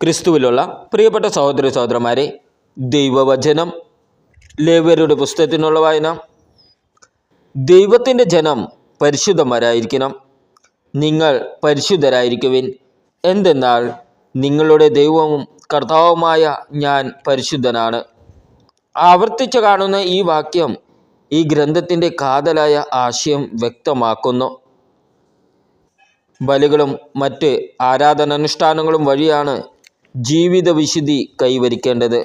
ക്രിസ്തുവിലുള്ള പ്രിയപ്പെട്ട സഹോദര സഹോദരന്മാരെ, ദൈവവചനം ലേവ്യരുടെ പുസ്തകത്തിനുള്ള വായന. ദൈവത്തിൻ്റെ ജനം പരിശുദ്ധന്മാരായിരിക്കണം. നിങ്ങൾ പരിശുദ്ധരായിരിക്കുവിൻ, എന്തെന്നാൽ നിങ്ങളുടെ ദൈവവും കർത്താവുമായ ഞാൻ പരിശുദ്ധനാണ്. ആവർത്തിച്ച് കാണുന്ന ഈ വാക്യം ഈ ഗ്രന്ഥത്തിൻ്റെ കാതലായ ആശയം വ്യക്തമാക്കുന്നു. ബലികളും മറ്റ് ആരാധനാനുഷ്ഠാനങ്ങളും വഴിയാണ് ജീവിത വിശുദ്ധി കൈവരിക്കേണ്ടത്.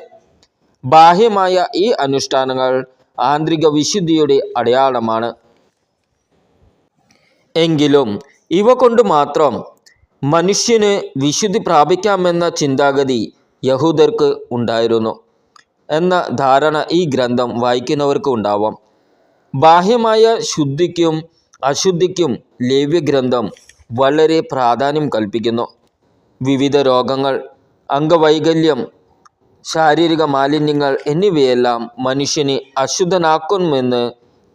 ബാഹ്യമായ ഈ അനുഷ്ഠാനങ്ങൾ ആന്തരിക വിശുദ്ധിയുടെ അടയാളമാണ്. എങ്കിലും ഇവ കൊണ്ട് മാത്രം മനുഷ്യന് വിശുദ്ധി പ്രാപിക്കാമെന്ന ചിന്താഗതി യഹൂദർക്ക് ഉണ്ടായിരുന്നു എന്ന ധാരണ ഈ ഗ്രന്ഥം വായിക്കുന്നവർക്ക് ഉണ്ടാവാം. ബാഹ്യമായ ശുദ്ധിക്കും അശുദ്ധിക്കും ലേവ്യഗ്രന്ഥം വളരെ പ്രാധാന്യം കൽപ്പിക്കുന്നു. വിവിധ രോഗങ്ങൾ, അംഗവൈകല്യം, ശാരീരിക മാലിന്യങ്ങൾ എന്നിവയെല്ലാം മനുഷ്യനെ അശുദ്ധനാക്കുമെന്ന്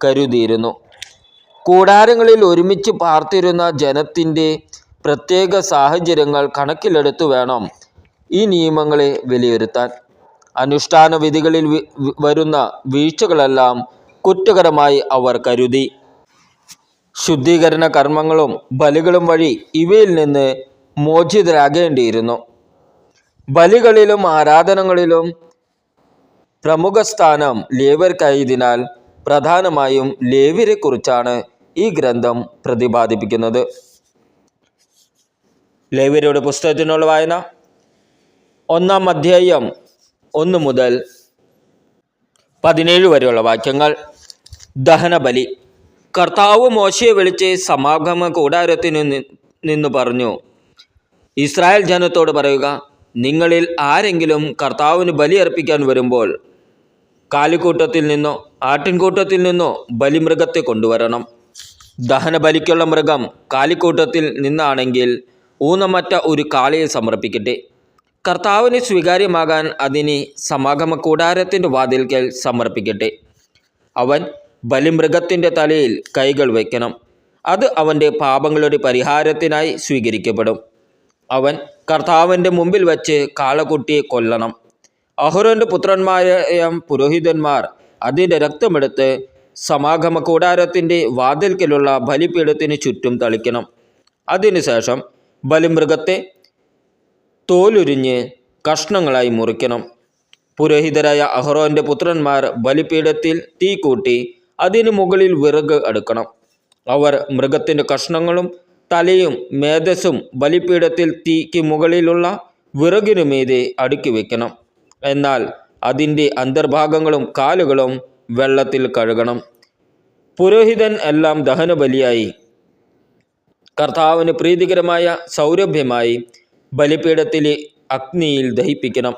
കരുതിയിരുന്നു. കൂടാരങ്ങളിൽ ഒരുമിച്ച് പാർത്തിരുന്ന ജനത്തിൻ്റെ പ്രത്യേക സാഹചര്യങ്ങൾ കണക്കിലെടുത്തു വേണം ഈ നിയമങ്ങളെ വിലയിരുത്താൻ. അനുഷ്ഠാന വിധികളിൽ വരുന്ന വീഴ്ചകളെല്ലാം കുറ്റകരമായി അവർ കരുതി. ശുദ്ധീകരണ കർമ്മങ്ങളും ബലികളും വഴി ഇവയിൽ നിന്ന് മോചിതരാകേണ്ടിയിരുന്നു. ബലികളിലും ആരാധനകളിലും പ്രമുഖ സ്ഥാനം ലേവ്യർക്കായതിനാൽ പ്രധാനമായും ലേവ്യരെക്കുറിച്ചാണ് ഈ ഗ്രന്ഥം പ്രതിപാദിപ്പിക്കുന്നത്. ലേവ്യരുടെ പുസ്തകത്തിനുള്ള വായന 1 അധ്യായം 1 മുതൽ 17 വരെയുള്ള വാക്യങ്ങൾ. ദഹനബലി. കർത്താവ് മോശയെ വിളിച്ച് സമാഗമ കൂടാരത്തിനു നിന്ന് പറഞ്ഞു, ഇസ്രായേൽ ജനത്തോട് പറയുക, നിങ്ങളിൽ ആരെങ്കിലും കർത്താവിന് ബലിയർപ്പിക്കാൻ വരുമ്പോൾ കാലിക്കൂട്ടത്തിൽ നിന്നോ ആട്ടിൻകൂട്ടത്തിൽ നിന്നോ ബലിമൃഗത്തെ കൊണ്ടുവരണം. ദഹനബലിക്കുള്ള മൃഗം കാലിക്കൂട്ടത്തിൽ നിന്നാണെങ്കിൽ ഊനമറ്റ ഒരു കാളയെ സമർപ്പിക്കട്ടെ. കർത്താവിന് സ്വീകാര്യമാകാൻ അതിനെ സമാഗമ കൂടാരത്തിൻ്റെ വാതിൽക്കൽ സമർപ്പിക്കട്ടെ. അവൻ ബലിമൃഗത്തിൻ്റെ തലയിൽ കൈകൾ വയ്ക്കണം. അത് അവൻ്റെ പാപങ്ങളുടെ പരിഹാരത്തിനായി സ്വീകരിക്കപ്പെടും. അവൻ കർത്താവിൻ്റെ മുമ്പിൽ വച്ച് കാളക്കുട്ടിയെ കൊല്ലണം. അഹരോൻ്റെ പുത്രന്മാരായ പുരോഹിതന്മാർ അതിൻ്റെ രക്തമെടുത്ത് സമാഗമ കൂടാരത്തിൻ്റെ വാതിൽക്കലുള്ള ബലിപീഠത്തിന് ചുറ്റും തളിക്കണം. അതിനുശേഷം ബലിമൃഗത്തെ തോലുരിഞ്ഞ് കഷ്ണങ്ങളായി മുറിക്കണം. പുരോഹിതരായ അഹരോൻ്റെ പുത്രന്മാർ ബലിപീഠത്തിൽ തീ കൂട്ടി അതിനു മുകളിൽ വിറക് അടുക്കണം. അവർ മൃഗത്തിൻ്റെ കഷ്ണങ്ങളും തലയും മേധസ്സും ബലിപീഠത്തിൽ തീക്ക് മുകളിലുള്ള വിറകിനു മീതെ അടുക്കി വയ്ക്കണം. എന്നാൽ അതിൻ്റെ അന്തർഭാഗങ്ങളും കാലുകളും വെള്ളത്തിൽ കഴുകണം. പുരോഹിതൻ എല്ലാം ദഹനബലിയായി കർത്താവിന് പ്രീതികരമായ സൗരഭ്യമായി ബലിപീഠത്തിലെ അഗ്നിയിൽ ദഹിപ്പിക്കണം.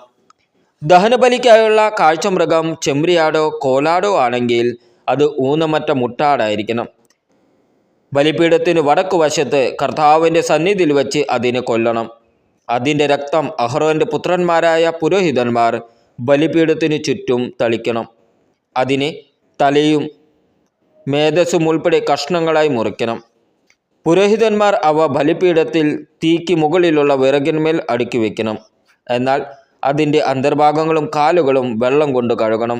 ദഹനബലിക്കായുള്ള കാഴ്ചമൃഗം ചെമ്മരിയാടോ കോലാടോ ആണെങ്കിൽ അത് ഊനമറ്റ മുട്ടാടായിരിക്കണം. ബലിപീഠത്തിന് വടക്കുവശത്ത് കർത്താവിൻ്റെ സന്നിധിയിൽ വച്ച് അതിനെ കൊല്ലണം. അതിൻ്റെ രക്തം അഹരോൻ്റെ പുത്രന്മാരായ പുരോഹിതന്മാർ ബലിപീഠത്തിന് ചുറ്റും തളിക്കണം. അതിനെ തലയും മേധസ്സും ഉൾപ്പെടെ കഷ്ണങ്ങളായി മുറിക്കണം. പുരോഹിതന്മാർ അവ ബലിപീഠത്തിൽ തീക്ക് മുകളിലുള്ള വിറകിന്മേൽ അടുക്കി വയ്ക്കണം. എന്നാൽ അതിൻ്റെ അന്തർഭാഗങ്ങളും കാലുകളും വെള്ളം കൊണ്ട് കഴുകണം.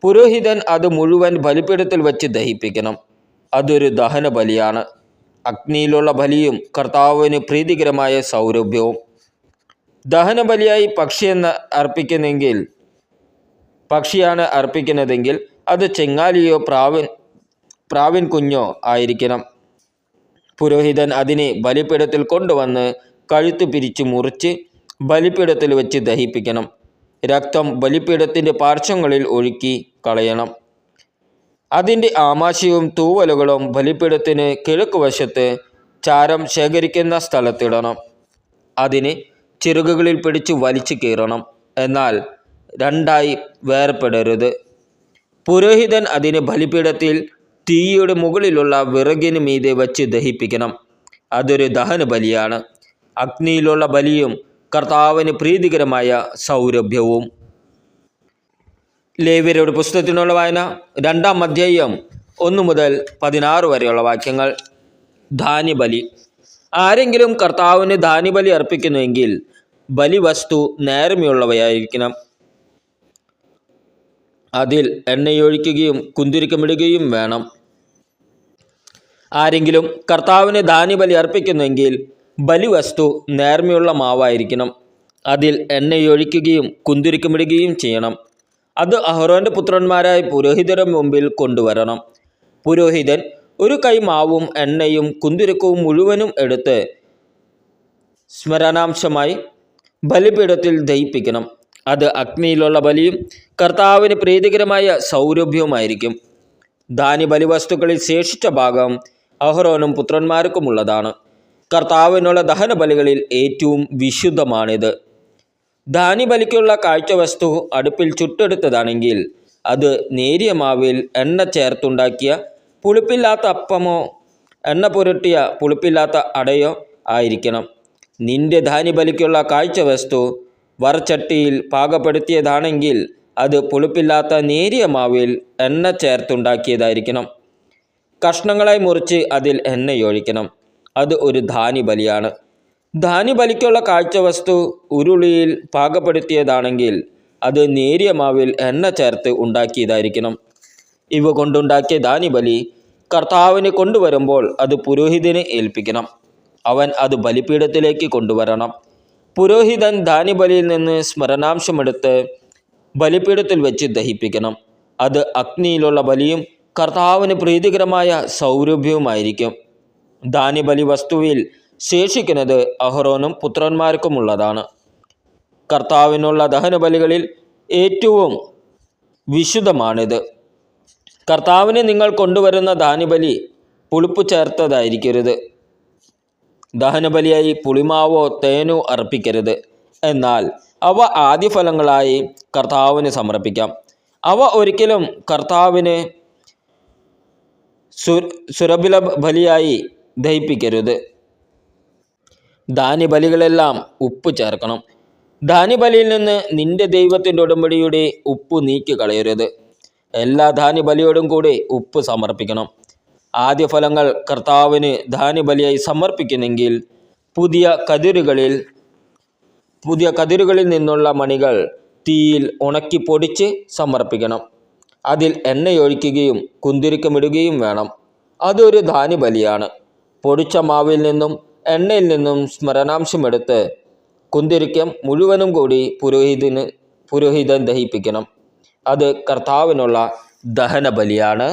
പുരോഹിതൻ അത് മുഴുവൻ ബലിപീഠത്തിൽ വച്ച് ദഹിപ്പിക്കണം. അതൊരു ദഹന ബലിയാണ്, അഗ്നിയിലുള്ള ബലിയും കർത്താവിന് പ്രീതികരമായ സൗരഭ്യവും. ദഹനബലിയായി പക്ഷിയാണ് അർപ്പിക്കുന്നതെങ്കിൽ അത് ചെങ്ങാലിയോ പ്രാവിൻ കുഞ്ഞോ ആയിരിക്കണം. പുരോഹിതൻ അതിനെ ബലിപീഠത്തിൽ കൊണ്ടുവന്ന് കഴുത്ത് പിരിച്ച് മുറിച്ച് ബലിപീഠത്തിൽ വെച്ച് ദഹിപ്പിക്കണം. രക്തം ബലിപീഠത്തിൻ്റെ പാർശ്വങ്ങളിൽ ഒഴുക്കി കളയണം. അതിൻ്റെ ആമാശയവും തൂവലുകളും ബലിപീഠത്തിന് കിഴക്കുവശത്ത് ചാരം ശേഖരിക്കുന്ന സ്ഥലത്തിടണം. അതിനെ ചിറകുകളിൽ പിടിച്ച് വലിച്ചു കീറണം. എന്നാൽ രണ്ടായി വേർപെടരുത്. പുരോഹിതൻ അതിനെ ബലിപീഠത്തിൽ തീയുടെ മുകളിലുള്ള വിറകിന് മീതെ വച്ച് ദഹിപ്പിക്കണം. അതൊരു ദഹനബലിയാണ്, അഗ്നിയിലുള്ള ബലിയും കർത്താവിന് പ്രീതികരമായ സൗരഭ്യവും. ലേവ്യരുടെ പുസ്തകത്തിനുള്ള വായന 2 അധ്യായം 1 മുതൽ 16 വരെയുള്ള വാക്യങ്ങൾ. ധാന്യബലി. ആരെങ്കിലും കർത്താവിന് ധാന്യബലി അർപ്പിക്കുന്നുവെങ്കിൽ ബലിവസ്തു നേർമയുള്ളവയായിരിക്കണം. അതിൽ എണ്ണയൊഴിക്കുകയും കുന്തിരിക്കമിടുകയും വേണം. ആരെങ്കിലും കർത്താവിന് ധാന്യബലി അർപ്പിക്കുന്നെങ്കിൽ ബലിവസ്തു നേർമയുള്ള മാവായിരിക്കണം. അതിൽ എണ്ണയൊഴിക്കുകയും കുന്തിരിക്കമിടുകയും ചെയ്യണം. അത് അഹ്റോൻ്റെ പുത്രന്മാരായ പുരോഹിതരുടെ മുമ്പിൽ കൊണ്ടുവരണം. പുരോഹിതൻ ഒരു കൈ മാവും എണ്ണയും കുന്തിരിക്കവും മുഴുവനും എടുത്ത് സ്മരണാംശമായി ബലിപീഠത്തിൽ ദഹിപ്പിക്കണം. അത് അഗ്നിയിലുള്ള ബലിയും കർത്താവിന് പ്രീതികരമായ സൗരഭ്യവുമായിരിക്കും. ധാന്യബലിവസ്തുക്കളിൽ ശേഷിച്ച ഭാഗം അഹ്റോനും പുത്രന്മാർക്കുമുള്ളതാണ്. കർത്താവിനുള്ള ദഹനബലികളിൽ ഏറ്റവും വിശുദ്ധമാണിത്. ധാന്യബലിക്കുള്ള കാഴ്ചവസ്തു അടുപ്പിൽ ചുട്ടെടുത്തതാണെങ്കിൽ അത് നേരിയ മാവിൽ എണ്ണ ചേർത്തുണ്ടാക്കിയ പുളിപ്പില്ലാത്ത അപ്പമോ എണ്ണ പുരട്ടിയ പുളിപ്പില്ലാത്ത അടയോ ആയിരിക്കണം. നിന്റെ ധാന്യബലിക്കുള്ള കാഴ്ചവസ്തു വറച്ചട്ടിയിൽ പാകപ്പെടുത്തിയതാണെങ്കിൽ അത് പുളിപ്പില്ലാത്ത നേരിയ മാവിൽ എണ്ണ ചേർത്തുണ്ടാക്കിയതായിരിക്കണം. കഷ്ണങ്ങളായി മുറിച്ച് അതിൽ എണ്ണയൊഴിക്കണം. അത് ഒരു ധാന്യബലിയാണ്. ധാന്യബലിക്കുള്ള കാഴ്ചവസ്തു ഉരുളിയിൽ പാകപ്പെടുത്തിയതാണെങ്കിൽ അത് നേരിയ മാവിൽ എണ്ണ ചേർത്ത് ഉണ്ടാക്കിയതായിരിക്കണം. ഇവ കൊണ്ടുണ്ടാക്കിയ ധാന്യബലി കർത്താവിന് കൊണ്ടുവരുമ്പോൾ അത് പുരോഹിതനെ ഏൽപ്പിക്കണം. അവൻ അത് ബലിപീഠത്തിലേക്ക് കൊണ്ടുവരണം. പുരോഹിതൻ ധാന്യബലിയിൽ നിന്ന് സ്മരണാംശമെടുത്ത് ബലിപീഠത്തിൽ വെച്ച് ദഹിപ്പിക്കണം. അത് അഗ്നിയിലുള്ള ബലിയും കർത്താവിന് പ്രീതികരമായ സൗരഭ്യവുമായിരിക്കും. ധാന്യബലി വസ്തുവിൽ ശേഷിക്കുന്നത് അഹ്റോനും പുത്രന്മാർക്കുമുള്ളതാണ്. കർത്താവിനുള്ള ദഹനബലികളിൽ ഏറ്റവും വിശുദ്ധമാണിത്. കർത്താവിന് നിങ്ങൾ കൊണ്ടുവരുന്ന ധാന്യബലി പുളിപ്പ് ചേർത്തതായിരിക്കരുത്. ദഹനബലിയായി പുളിമാവോ തേനോ അർപ്പിക്കരുത്. എന്നാൽ അവ ആദ്യഫലങ്ങളായി കർത്താവിന് സമർപ്പിക്കാം. അവ ഒരിക്കലും കർത്താവിന് സുരഭില ബലിയായി ദഹിപ്പിക്കരുത്. ധാന്യബലികളെല്ലാം ഉപ്പ് ചേർക്കണം. ധാന്യബലിയിൽ നിന്ന് നിന്റെ ദൈവത്തിൻ്റെ ഉടമ്പടിയുടെ ഉപ്പ് നീക്കി കളയരുത്. എല്ലാ ധാന്യബലിയോടും കൂടി ഉപ്പ് സമർപ്പിക്കണം. ആദ്യഫലങ്ങൾ കർത്താവിന് ധാന്യബലിയായി സമർപ്പിക്കുന്നെങ്കിൽ പുതിയ കതിരുകളിൽ നിന്നുള്ള മണികൾ തീയിൽ ഉണക്കി പൊടിച്ച് സമർപ്പിക്കണം. അതിൽ എണ്ണയൊഴിക്കുകയും കുന്തിരിക്കമിടുകയും വേണം. അതൊരു ധാന്യബലിയാണ്. പൊടിച്ച മാവിൽ നിന്നും എണ്ണയിൽ നിന്നും സ്മരണാംശമെടുത്ത് കുന്തിരിക്കം മുഴുവനും കൂടി പുരോഹിതൻ ദഹിപ്പിക്കണം. അത് കർത്താവിനുള്ള ദഹനബലിയാണ്.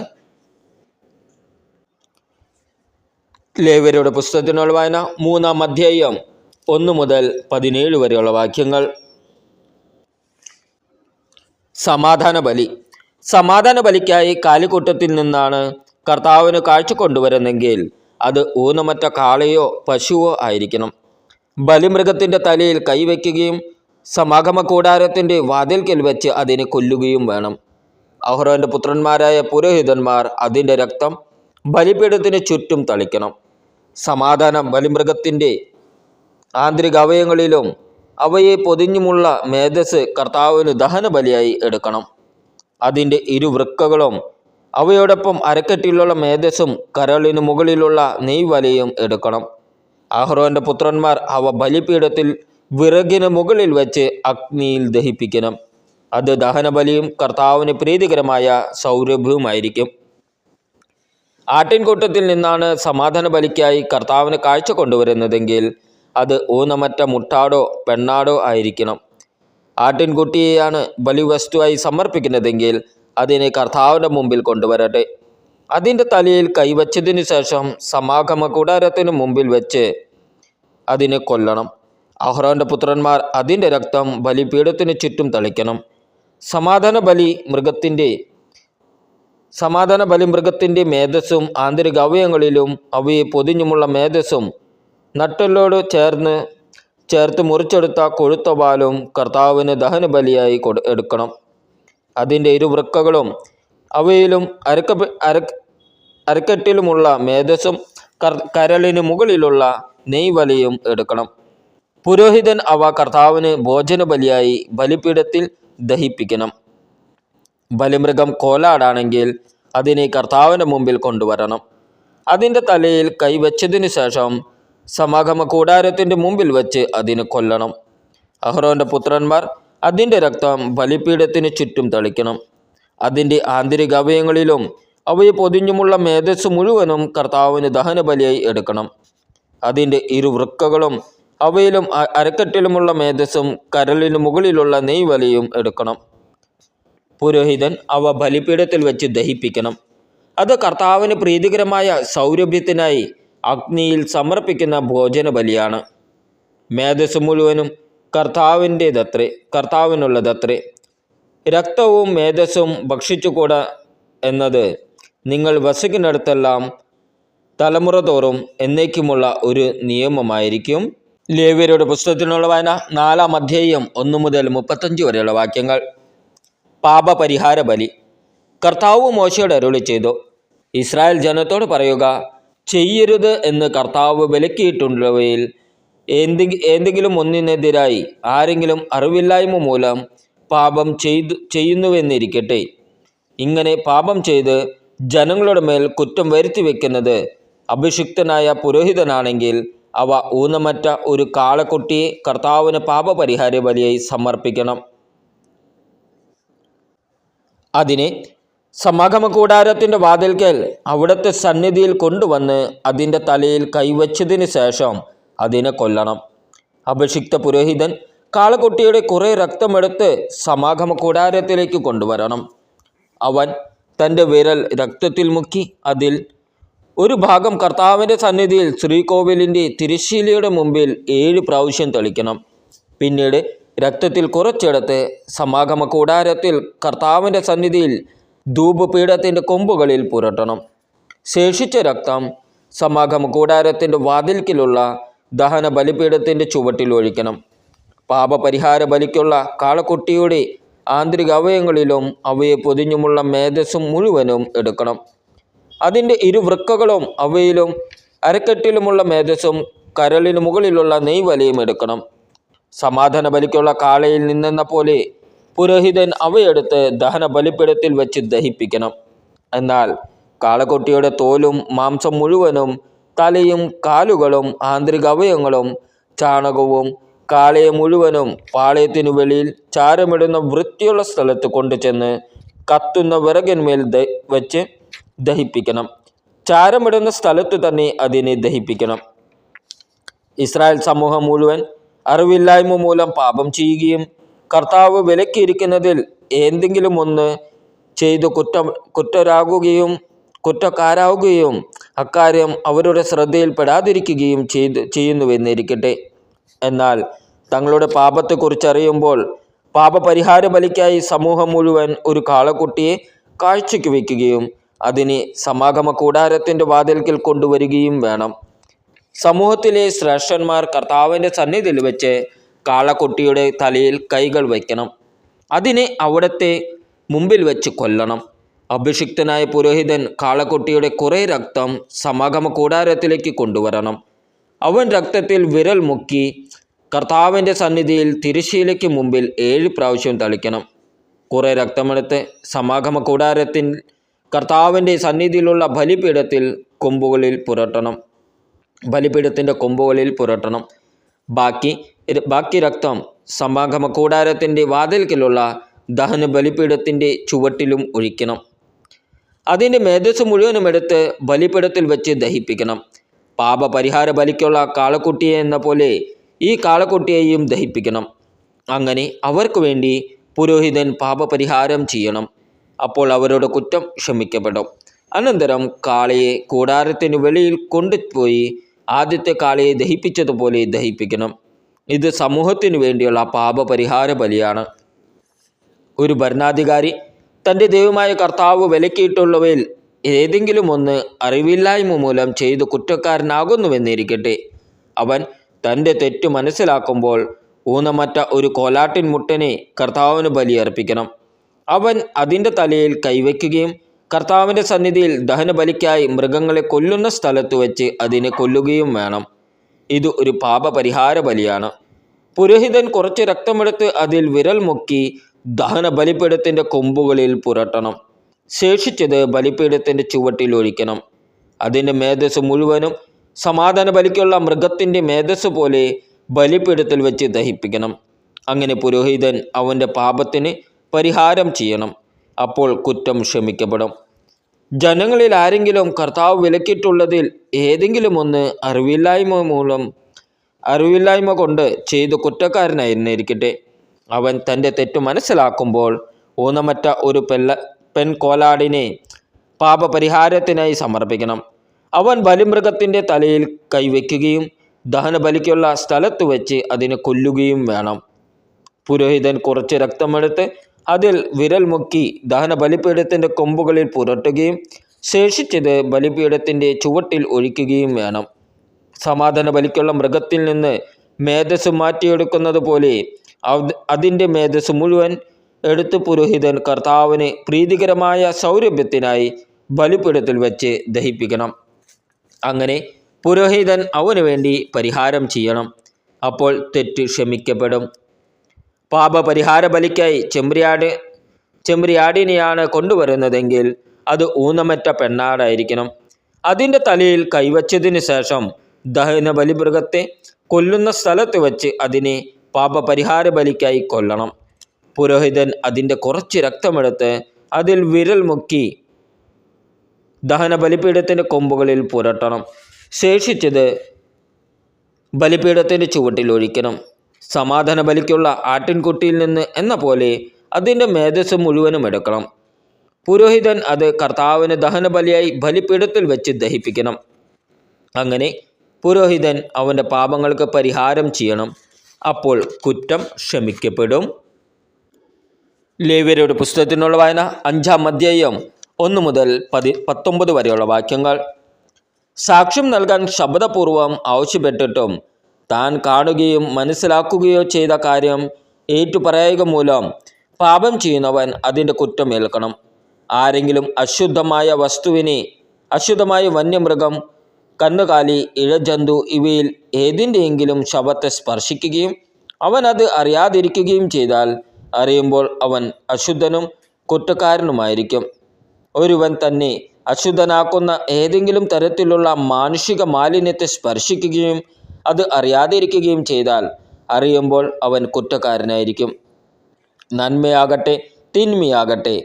ലേവ്യരുടെ പുസ്തകത്തിനുള്ള വായന 3-ാം അധ്യായം 1 മുതൽ 17 വരെയുള്ള വാക്യങ്ങൾ. സമാധാന ബലിക്കായി കാലിക്കൂട്ടത്തിൽ നിന്നാണ് കർത്താവിന് കാഴ്ച കൊണ്ടുവരുന്നെങ്കിൽ അത് ഊനമറ്റ കാളയോ പശുവോ ആയിരിക്കണം. ബലിമൃഗത്തിൻ്റെ തലയിൽ കൈവയ്ക്കുകയും സമാഗമ കൂടാരത്തിൻ്റെ വാതിൽക്കൽ വെച്ച് അതിനെ കൊല്ലുകയും വേണം. അഹ്റോൻ്റെ പുത്രന്മാരായ പുരോഹിതന്മാർ അതിൻ്റെ രക്തം ബലിപീഠത്തിന് ചുറ്റും തളിക്കണം. സമാധാന ബലിമൃഗത്തിൻ്റെ ആന്തരിക അവയവങ്ങളിലും അവയെ പൊതിഞ്ഞുമുള്ള മേധസ് കർത്താവിന് ദഹനബലിയായി എടുക്കണം. അതിൻ്റെ ഇരുവൃക്കകളും അവയോടൊപ്പം അരക്കെട്ടിലുള്ള മേധസ്സും കരളിന് മുകളിലുള്ള നെയ്വലയും എടുക്കണം. അഹ്റോൻ്റെ പുത്രന്മാർ അവ ബലിപീഠത്തിൽ വിറകിന് മുകളിൽ വെച്ച് അഗ്നിയിൽ ദഹിപ്പിക്കണം. അത് ദഹനബലിയും കർത്താവിന് പ്രീതികരമായ സൗരഭ്യവുമായിരിക്കും. ആട്ടിൻകൂട്ടത്തിൽ നിന്നാണ് സമാധാന ബലിക്കായി കർത്താവിന് കാഴ്ച കൊണ്ടുവരുന്നതെങ്കിൽ അത് ഊനമറ്റ മുട്ടാടോ പെണ്ണാടോ ആയിരിക്കണം. ആട്ടിൻകുട്ടിയെയാണ് ബലിവസ്തുവായി സമർപ്പിക്കുന്നതെങ്കിൽ അതിനെ കർത്താവിൻ്റെ മുമ്പിൽ കൊണ്ടുവരട്ടെ. അതിൻ്റെ തലയിൽ കൈവച്ചതിനു ശേഷം സമാഗമ കൂടാരത്തിന് മുമ്പിൽ വെച്ച് അതിനെ കൊല്ലണം. അഹ്റോൻ്റെ പുത്രന്മാർ അതിൻ്റെ രക്തം ബലിപീഠത്തിന് ചുറ്റും തളിക്കണം. സമാധാന ബലിമൃഗത്തിൻ്റെ മേധസ്സും ആന്തരിക അവയവങ്ങളിലും അവയെ പൊതിഞ്ഞുമുള്ള മേധസ്സും നട്ടെല്ലോട് ചേർത്ത് മുറിച്ചെടുത്ത കൊഴുത്ത പാലും കർത്താവിന് ദഹനബലിയായി എടുക്കണം. അതിൻ്റെ ഇരുവൃക്കകളും അവയിലും അരക്കെട്ടിലുമുള്ള മേധസ്സും കരളിന് മുകളിലുള്ള നെയ്വലയും എടുക്കണം. പുരോഹിതൻ അവ കർത്താവിന് ഭോജനബലിയായി ബലിപീഠത്തിൽ ദഹിപ്പിക്കണം. ബലിമൃഗം കോലാടാണെങ്കിൽ അതിനെ കർത്താവിൻ്റെ മുമ്പിൽ കൊണ്ടുവരണം. അതിൻ്റെ തലയിൽ കൈവച്ചതിനു ശേഷം സമാഗമ കൂടാരത്തിൻ്റെ മുമ്പിൽ വെച്ച് അതിനെ കൊല്ലണം. അഹ്റോൻ്റെ പുത്രന്മാർ അതിൻ്റെ രക്തം ബലിപീഠത്തിന് ചുറ്റും തളിക്കണം. അതിൻ്റെ ആന്തരിക അവയവങ്ങളിലും അവയെ പൊതിഞ്ഞുമുള്ള മേധസ് മുഴുവനും കർത്താവിന് ദഹനബലിയായി എടുക്കണം. അതിൻ്റെ ഇരുവൃക്കകളും അവയിലും അരക്കെട്ടിലുമുള്ള മേധസ്സും കരളിന് മുകളിലുള്ള നെയ്വലയും എടുക്കണം. പുരോഹിതൻ അവ ബലിപീഠത്തിൽ വെച്ച് ദഹിപ്പിക്കണം. അത് കർത്താവിന് പ്രീതികരമായ സൗരഭ്യത്തിനായി അഗ്നിയിൽ സമർപ്പിക്കുന്ന ഭോജന ബലിയാണ്. മേധസ് മുഴുവനും കർത്താവിനുള്ളതത്രേ. രക്തവും മേധസ്സും ഭക്ഷിച്ചുകൂടാ എന്നത് നിങ്ങൾ വസിക്കുന്നിടത്തെല്ലാം തലമുറ തോറും എന്നേക്കുമുള്ള ഒരു നിയമമായിരിക്കും. ലേവ്യരുടെ പുസ്തകത്തിനുള്ള വായന 4-ാം അധ്യായം 1 മുതൽ 35 വരെയുള്ള വാക്യങ്ങൾ. പാപപരിഹാര ബലി. കർത്താവ് മോശയോട് അരുളി ചെയ്തു, ഇസ്രായേൽ ജനത്തോട് പറയുക, ചെയ്യരുത് എന്ന് കർത്താവ് വിലക്കിയിട്ടുള്ളവയിൽ എന്തെങ്കിലും ഒന്നിനെതിരായി ആരെങ്കിലും അറിവില്ലായ്മ മൂലം പാപം ചെയ്യുന്നുവെന്നിരിക്കട്ടെ. ഇങ്ങനെ പാപം ചെയ്ത് ജനങ്ങളുടെ മേൽ കുറ്റം വരുത്തി വയ്ക്കുന്നത് അഭിഷിക്തനായ പുരോഹിതനാണെങ്കിൽ അവ ഊനമറ്റ ഒരു കാളക്കുട്ടിയെ കർത്താവിന് പാപപരിഹാര ബലിയായി സമർപ്പിക്കണം. അതിനെ സമാഗമകൂടാരത്തിൻ്റെ വാതിൽക്കൽ അവിടുത്തെ സന്നിധിയിൽ കൊണ്ടുവന്ന് അതിൻ്റെ തലയിൽ കൈവച്ചതിന് ശേഷം അതിനെ കൊല്ലണം. അഭിഷിക്ത പുരോഹിതൻ കാളക്കുട്ടിയുടെ കുറേ രക്തമെടുത്ത് സമാഗമകൂടാരത്തിലേക്ക് കൊണ്ടുവരണം. അവൻ തൻ്റെ വിരൽ രക്തത്തിൽ മുക്കി അതിൽ ഒരു ഭാഗം കർത്താവിൻ്റെ സന്നിധിയിൽ ശ്രീകോവിലിൻ്റെ തിരശ്ശീലയുടെ മുമ്പിൽ 7 പ്രാവശ്യം തളിക്കണം. പിന്നീട് രക്തത്തിൽ കുറച്ചെടുത്ത് സമാഗമകൂടാരത്തിൽ കർത്താവിൻ്റെ സന്നിധിയിൽ ധൂപപീഠത്തിൻ്റെ കൊമ്പുകളിൽ പുരട്ടണം. ശേഷിച്ച രക്തം സമാഗമകൂടാരത്തിൻ്റെ വാതിൽക്കലുള്ള ദഹന ബലിപീഠത്തിൻ്റെ ചുവട്ടിൽ ഒഴിക്കണം. പാപപരിഹാര ബലിക്കുള്ള കാളക്കുട്ടിയുടെ ആന്തരിക അവയവങ്ങളിലും അവയെ പൊതിഞ്ഞുമുള്ള മേധസ്സും മുഴുവനും എടുക്കണം. അതിൻ്റെ ഇരുവൃക്കകളും അവയിലും അരക്കെട്ടിലുമുള്ള മേധസ്സും കരളിന് മുകളിലുള്ള നെയ്വലയും എടുക്കണം. സമാധാന ബലിക്കുള്ള കാളയിൽ നിന്നെന്ന പോലെ പുരോഹിതൻ അവയെടുത്ത് ദഹന ബലിപീഠത്തിൽ വെച്ച് ദഹിപ്പിക്കണം. എന്നാൽ കാളക്കുട്ടിയുടെ തോലും മാംസം മുഴുവനും തലയും കാലുകളും ആന്തരിക അവയവങ്ങളും ചാണകവും കാളയെ മുഴുവനും പാളയത്തിനു വെളിയിൽ ചാരമിടുന്ന വൃത്തിയുള്ള സ്ഥലത്ത് കൊണ്ടുചെന്ന് കത്തുന്ന വിറകിന്മേൽ വെച്ച് ദഹിപ്പിക്കണം. ചാരമിടുന്ന സ്ഥലത്ത് തന്നെ അതിനെ ദഹിപ്പിക്കണം. ഇസ്രായേൽ സമൂഹം മുഴുവൻ അറിവില്ലായ്മ മൂലം പാപം ചെയ്യുകയും കർത്താവ് വിലക്കിയിരിക്കുന്നതിൽ എന്തെങ്കിലും ഒന്ന് ചെയ്ത് കുറ്റക്കാരാവുകയും അക്കാര്യം അവരുടെ ശ്രദ്ധയിൽപ്പെടാതിരിക്കുകയും ചെയ്യുന്നുവെന്നിരിക്കട്ടെ. എന്നാൽ തങ്ങളുടെ പാപത്തെക്കുറിച്ചറിയുമ്പോൾ പാപപരിഹാര ബലിക്കായി സമൂഹം മുഴുവൻ ഒരു കാളക്കുട്ടിയെ കാഴ്ചയ്ക്ക് വയ്ക്കുകയും അതിനെ സമാഗമകൂടാരത്തിൻ്റെ വാതിൽക്കൽ കൊണ്ടുവരികയും വേണം. സമൂഹത്തിലെ ശ്രേഷ്ഠന്മാർ കർത്താവിൻ്റെ സന്നിധിയിൽ വെച്ച് കാളക്കുട്ടിയുടെ തലയിൽ കൈകൾ വയ്ക്കണം. അതിനെ അവിടുത്തെ മുമ്പിൽ വെച്ച് കൊല്ലണം. അഭിഷിക്തനായ പുരോഹിതൻ കാളക്കുട്ടിയുടെ കുറേ രക്തം സമാഗമകൂടാരത്തിലേക്ക് കൊണ്ടുവരണം. അവൻ രക്തത്തിൽ വിരൽ മുക്കി കർത്താവിൻ്റെ സന്നിധിയിൽ തിരശ്ശീലയ്ക്ക് മുമ്പിൽ 7 പ്രാവശ്യം തളിക്കണം. കുറേ രക്തമെടുത്ത് സമാഗമകൂടാരത്തിൽ കർത്താവിൻ്റെ സന്നിധിയിലുള്ള ബലിപീഠത്തിൻ്റെ കൊമ്പുകളിൽ പുരട്ടണം. ബാക്കി രക്തം സമാഗമകൂടാരത്തിൻ്റെ വാതിൽക്കലുള്ള ദഹന ബലിപീഠത്തിൻ്റെ ചുവട്ടിലും ഒഴിക്കണം. അതിൻ്റെ മേധസ്സ് മുഴുവനും എടുത്ത് ബലിപീഠത്തിൽ വെച്ച് ദഹിപ്പിക്കണം. പാപപരിഹാര ബലിക്കുള്ള കാളക്കുട്ടിയെ എന്ന പോലെ ഈ കാളക്കുട്ടിയെയും ദഹിപ്പിക്കണം. അങ്ങനെ അവർക്ക് വേണ്ടി പുരോഹിതൻ പാപപരിഹാരം ചെയ്യണം. അപ്പോൾ അവരുടെ കുറ്റം ക്ഷമിക്കപ്പെടും. അനന്തരം കാളയെ കൂടാരത്തിന് വെളിയിൽ കൊണ്ടുപോയി ആദ്യത്തെ കാളയെ ദഹിപ്പിച്ചതുപോലെ ദഹിപ്പിക്കണം. ഇത് സമൂഹത്തിനു വേണ്ടിയുള്ള പാപപരിഹാര ബലിയാണ്. ഒരു ഭരണാധികാരി തൻ്റെ ദൈവമായ കർത്താവ് വിലക്കിയിട്ടുള്ളവയിൽ ഏതെങ്കിലും ഒന്ന് അറിവില്ലായ്മ മൂലം ചെയ്ത് കുറ്റക്കാരനാകുന്നുവെന്നിരിക്കട്ടെ. അവൻ തൻ്റെ തെറ്റ് മനസ്സിലാക്കുമ്പോൾ ഊനമറ്റ ഒരു കോലാട്ടിൻ മുട്ടനെ കർത്താവിന് ബലിയർപ്പിക്കണം. അവൻ അതിൻ്റെ തലയിൽ കൈവയ്ക്കുകയും കർത്താവിൻ്റെ സന്നിധിയിൽ ദഹനബലിക്കായി മൃഗങ്ങളെ കൊല്ലുന്ന സ്ഥലത്ത് വെച്ച് അതിനെ കൊല്ലുകയും വേണം. ഇത് ഒരു പാപപരിഹാര ബലിയാണ്. പുരോഹിതൻ കുറച്ച് രക്തമെടുത്ത് അതിൽ വിരൽ മുക്കി ദഹന ബലിപീഠത്തിൻ്റെ കൊമ്പുകളിൽ പുരട്ടണം. ശേഷിച്ചത് ബലിപീഠത്തിൻ്റെ ചുവട്ടിൽ ഒഴിക്കണം. അതിൻ്റെ മേധസ് മുഴുവനും സമാധാന ബലിക്കുള്ള മൃഗത്തിൻ്റെ മേധസ് പോലെ ബലിപീഠത്തിൽ വെച്ച് ദഹിപ്പിക്കണം. അങ്ങനെ പുരോഹിതൻ അവൻ്റെ പാപത്തിന് പരിഹാരം ചെയ്യണം. അപ്പോൾ കുറ്റം ക്ഷമിക്കപ്പെടും. ജനങ്ങളിൽ ആരെങ്കിലും കർത്താവ് വിലക്കിയിട്ടുള്ളതിൽ ഏതെങ്കിലും ഒന്ന് അറിവില്ലായ്മ കൊണ്ട് ചെയ്ത് കുറ്റക്കാരനായിരിക്കട്ടെ. അവൻ തൻ്റെ തെറ്റ് മനസ്സിലാക്കുമ്പോൾ ഊനമറ്റ ഒരു പെൺകോലാടിനെ പാപപരിഹാരത്തിനായി സമർപ്പിക്കണം. അവൻ ബലിമൃഗത്തിൻ്റെ തലയിൽ കൈവയ്ക്കുകയും ദഹനബലിക്കുള്ള സ്ഥലത്ത് വെച്ച് അതിനെ കൊല്ലുകയും വേണം. പുരോഹിതൻ കുറച്ച് രക്തമെടുത്ത് അതിൽ വിരൽ മുക്കി ദഹനബലിപീഠത്തിൻ്റെ കൊമ്പുകളിൽ പുരട്ടുകയും ശേഷിച്ചത് ബലിപീഠത്തിൻ്റെ ചുവട്ടിൽ ഒഴിക്കുകയും വേണം. സമാധാന ബലിക്കുള്ള മൃഗത്തിൽ നിന്ന് മേധസ് മാറ്റിയെടുക്കുന്നത് പോലെ അതിൻ്റെ മേധസ് മുഴുവൻ എടുത്ത് പുരോഹിതൻ കർത്താവിന് പ്രീതികരമായ സൗരഭ്യത്തിനായി ബലിപീഠത്തിൽ വെച്ച് ദഹിപ്പിക്കണം. അങ്ങനെ പുരോഹിതൻ അവന് വേണ്ടി പരിഹാരം ചെയ്യണം. അപ്പോൾ തെറ്റ് ക്ഷമിക്കപ്പെടും. പാപപരിഹാര ബലിക്കായി ചെമ്മരിയാടിനെയാണ് കൊണ്ടുവരുന്നതെങ്കിൽ അത് ഊനമറ്റ പെണ്ണാടായിരിക്കണം. അതിൻ്റെ തലയിൽ കൈവച്ചതിന് ശേഷം ദഹന ബലിമൃഗത്തെ കൊല്ലുന്ന സ്ഥലത്ത് വച്ച് അതിനെ പാപപരിഹാര ബലിക്കായി കൊല്ലണം. പുരോഹിതൻ അതിൻ്റെ കുറച്ച് രക്തമെടുത്ത് അതിൽ വിരൽ മുക്കി ദഹന ബലിപീഠത്തിൻ്റെ കൊമ്പുകളിൽ പുരട്ടണം. ശേഷിച്ചത് ബലിപീഠത്തിൻ്റെ ചുവട്ടിൽ ഒഴിക്കണം. സമാധാന ബലിക്കുള്ള ആട്ടിൻകുട്ടിയിൽ നിന്ന് എന്ന പോലെ അതിൻ്റെ മേധസ് മുഴുവനും എടുക്കണം. പുരോഹിതൻ അത് കർത്താവിന് ദഹനബലിയായി ബലിപീഠത്തിൽ വെച്ച് ദഹിപ്പിക്കണം. അങ്ങനെ പുരോഹിതൻ അവൻ്റെ പാപങ്ങൾക്ക് പരിഹാരം ചെയ്യണം. അപ്പോൾ കുറ്റം ക്ഷമിക്കപ്പെടും. ലേവ്യരുടെ പുസ്തകത്തിനുള്ള വായന 5-ാം അധ്യായം 1 മുതൽ 19 വരെയുള്ള വാക്യങ്ങൾ. സാക്ഷ്യം നൽകാൻ ശബ്ദപൂർവം ആവശ്യപ്പെട്ടിട്ടും താൻ കാണുകയോ മനസ്സിലാക്കുകയോ ചെയ്ത കാര്യം ഏറ്റുപറയുക മൂലം പാപം ചെയ്യുന്നവൻ അതിൻ്റെ കുറ്റം ഏൽക്കണം. ആരെങ്കിലും അശുദ്ധമായ വന്യമൃഗം, കന്നുകാലി, ഇഴജന്തു ഇവയിൽ ഏതിൻ്റെയെങ്കിലും ശവത്തെ സ്പർശിക്കുകയും അവൻ അത് അറിയാതിരിക്കുകയും ചെയ്താൽ അറിയുമ്പോൾ അവൻ അശുദ്ധനും കുറ്റക്കാരനുമായിരിക്കും. ഒരുവൻ തന്നെ അശുദ്ധനാക്കുന്ന ഏതെങ്കിലും തരത്തിലുള്ള മാനുഷിക മാലിന്യത്തെ സ്പർശിക്കുകയും അത് അറിയാതിരിക്കുകയും ചെയ്താൽ അറിയുമ്പോൾ അവൻ കുറ്റക്കാരനായിരിക്കും. നന്മയാകട്ടെ തിന്മയാകട്ടെ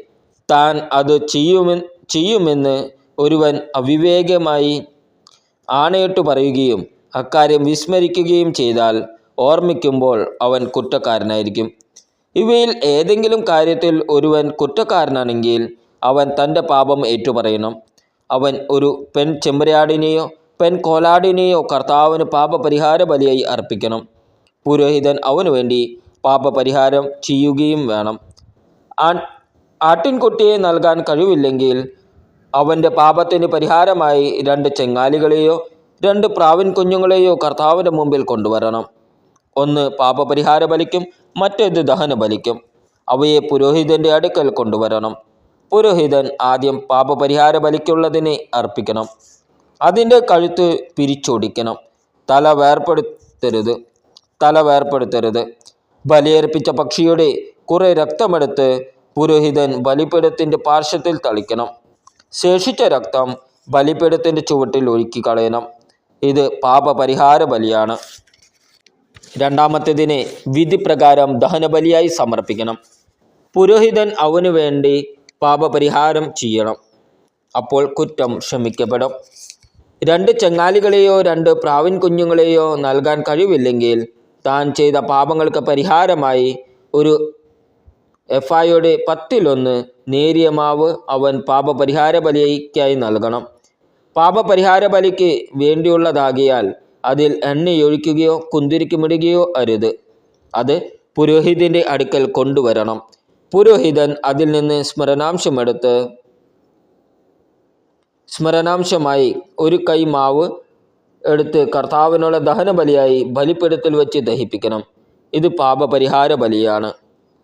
താൻ അത് ചെയ്യുമെന്ന് ഒരുവൻ അവിവേകമായി ആണയിട്ട് പറയുകയും അക്കാര്യം വിസ്മരിക്കുകയും ചെയ്താൽ ഓർമ്മിക്കുമ്പോൾ അവൻ കുറ്റക്കാരനായിരിക്കും. ഇവയിൽ ഏതെങ്കിലും കാര്യത്തിൽ ഒരുവൻ കുറ്റക്കാരനാണെങ്കിൽ അവൻ തൻ്റെ പാപം ഏറ്റുപറയണം. അവൻ ഒരു ചെമ്മരിയാടിനെയോ കോലാടിനെയോ കർത്താവിന് പാപപരിഹാര ബലിയായി അർപ്പിക്കണം. പുരോഹിതൻ അവനു വേണ്ടി പാപപരിഹാരം ചെയ്യുകയും വേണം. ആട്ടിൻകുട്ടിയെ നൽകാൻ കഴിവില്ലെങ്കിൽ അവൻ്റെ പാപത്തിന് പരിഹാരമായി 2 ചെങ്ങാലികളെയോ 2 പ്രാവിൻ കുഞ്ഞുങ്ങളെയോ കർത്താവിൻ്റെ മുമ്പിൽ കൊണ്ടുവരണം. ഒന്ന് പാപപരിഹാര ബലിക്കും മറ്റേത് ദഹന ബലിക്കും. അവയെ പുരോഹിതൻ്റെ അടുക്കൽ കൊണ്ടുവരണം. പുരോഹിതൻ ആദ്യം പാപപരിഹാര ബലിക്കുള്ളതിനെ അർപ്പിക്കണം. അതിൻ്റെ കഴുത്ത് പിരിച്ചൊടിക്കണം. തല വേർപ്പെടുത്തരുത്. ബലിയർപ്പിച്ച പക്ഷിയുടെ കുറെ രക്തമെടുത്ത് പുരോഹിതൻ ബലിപീഠത്തിൻ്റെ പാർശ്വത്തിൽ തളിക്കണം. ശേഷിച്ച രക്തം ബലിപീഠത്തിൻ്റെ ചുവട്ടിൽ ഒഴുക്കി കളയണം. ഇത് പാപപരിഹാര ബലിയാണ്. രണ്ടാമത്തേതിനെ വിധിപ്രകാരം ദഹനബലിയായി സമർപ്പിക്കണം. പുരോഹിതൻ അവനു വേണ്ടി പാപപരിഹാരം ചെയ്യണം. അപ്പോൾ കുറ്റം ക്ഷമിക്കപ്പെടും. 2 ചെങ്ങാലികളെയോ 2 പ്രാവിൻ കുഞ്ഞുങ്ങളെയോ നൽകാൻ കഴിവില്ലെങ്കിൽ താൻ ചെയ്ത പാപങ്ങൾക്ക് പരിഹാരമായി ഒരു എഫായുടെ 10-1 നേരിയ മാവ് അവൻ പാപപരിഹാര ബലിക്കായി നൽകണം. പാപപരിഹാര ബലിക്ക് വേണ്ടിയുള്ളതാകിയാൽ അതിൽ എണ്ണയൊഴിക്കുകയോ കുന്തിരിക്കുമിടുകയോ അരുത്. അത് പുരോഹിതൻ്റെ അടുക്കൽ കൊണ്ടുവരണം. പുരോഹിതൻ അതിൽ നിന്ന് സ്മരണാംശമായി ഒരു കൈ മാവ് എടുത്ത് കർത്താവിനുള്ള ദഹനബലിയായി ബലിപീഠത്തിൽ വെച്ച് ദഹിപ്പിക്കണം. ഇത് പാപപരിഹാര ബലിയാണ്.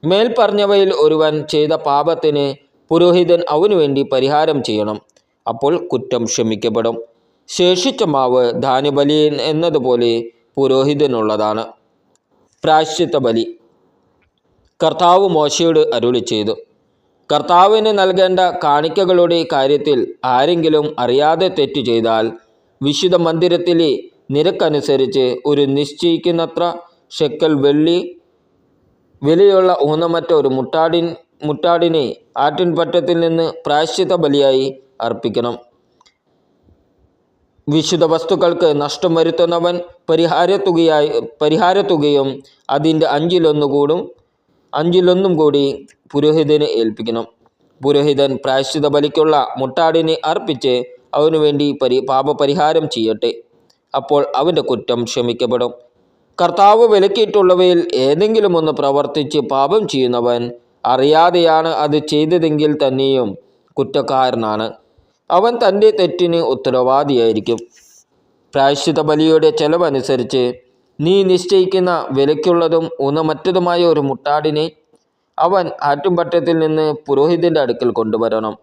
മേൽപ്പറഞ്ഞവയിൽ ഒരുവൻ ചെയ്ത പാപത്തിന് പുരോഹിതൻ അവനു വേണ്ടി പരിഹാരം ചെയ്യണം. അപ്പോൾ കുറ്റം ക്ഷമിക്കപ്പെടും. ശേഷിച്ച മാവ് ധാന്യബലി എന്നതുപോലെ പുരോഹിതനുള്ളതാണ്. പ്രായശ്ചിത്ത ബലി. കർത്താവ് മോശയോട് അരുളി ചെയ്തു, കർത്താവിന് നൽകേണ്ട കാണിക്കകളുടെ കാര്യത്തിൽ ആരെങ്കിലും അറിയാതെ തെറ്റ് ചെയ്താൽ വിശുദ്ധ മന്ദിരത്തിലെ നിരക്കനുസരിച്ച് ഒരു നിശ്ചയിക്കുന്നത്ര ഷെക്കൽ വെള്ളി വിലയുള്ള ഊനമറ്റ ഒരു മുട്ടാടിനെ ആട്ടിൻപറ്റത്തിൽ നിന്ന് പ്രായശ്ചിത്ത ബലിയായി അർപ്പിക്കണം. വിശുദ്ധ വസ്തുക്കൾക്ക് നഷ്ടം വരുത്തുന്നവൻ പരിഹാരത്തുകയും അതിൻ്റെ അഞ്ചിലൊന്നും കൂടി പുരോഹിതന് ഏൽപ്പിക്കണം. പുരോഹിതൻ പ്രായശ്ചിത്ത ബലിക്കുള്ള മുട്ടാടിനെ അർപ്പിച്ച് അവനു വേണ്ടി പാപപരിഹാരം ചെയ്യട്ടെ. അപ്പോൾ അവൻ്റെ കുറ്റം ക്ഷമിക്കപ്പെടും. കർത്താവ് വിലക്കിയിട്ടുള്ളവയിൽ ഏതെങ്കിലും ഒന്ന് പ്രവർത്തിച്ച് പാപം ചെയ്യുന്നവൻ അറിയാതെയാണ് അത് ചെയ്തതെങ്കിൽ തന്നെയും കുറ്റക്കാരനാണ്. അവൻ തൻ്റെ തെറ്റിന് ഉത്തരവാദിയായിരിക്കും. പ്രായശ്ചിത്ത ബലിയുടെ ചെലവനുസരിച്ച് നീ നിശ്ചയിക്കുന്ന വിലയ്ക്കുള്ളതും ഊനമറ്റതുമായ ഒരു മുട്ടാടിനെ അവൻ ആട്ടിൻപറ്റത്തിൽ നിന്ന് പുരോഹിതൻ്റെ അടുക്കൽ കൊണ്ടുവരണം.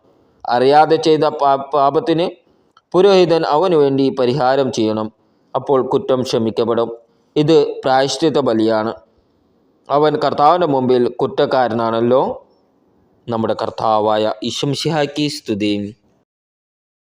അറിയാതെ ചെയ്ത പാപത്തിന് പുരോഹിതൻ അവനു വേണ്ടി പരിഹാരം ചെയ്യണം. അപ്പോൾ കുറ്റം ക്ഷമിക്കപ്പെടും. ഇത് പ്രായശ്ചിത്ത ബലിയാണ്. അവൻ കർത്താവിൻ്റെ മുമ്പിൽ കുറ്റക്കാരനാണല്ലോ. നമ്മുടെ കർത്താവായ ഈശോ മിശിഹായ്ക്ക് സ്തുതി.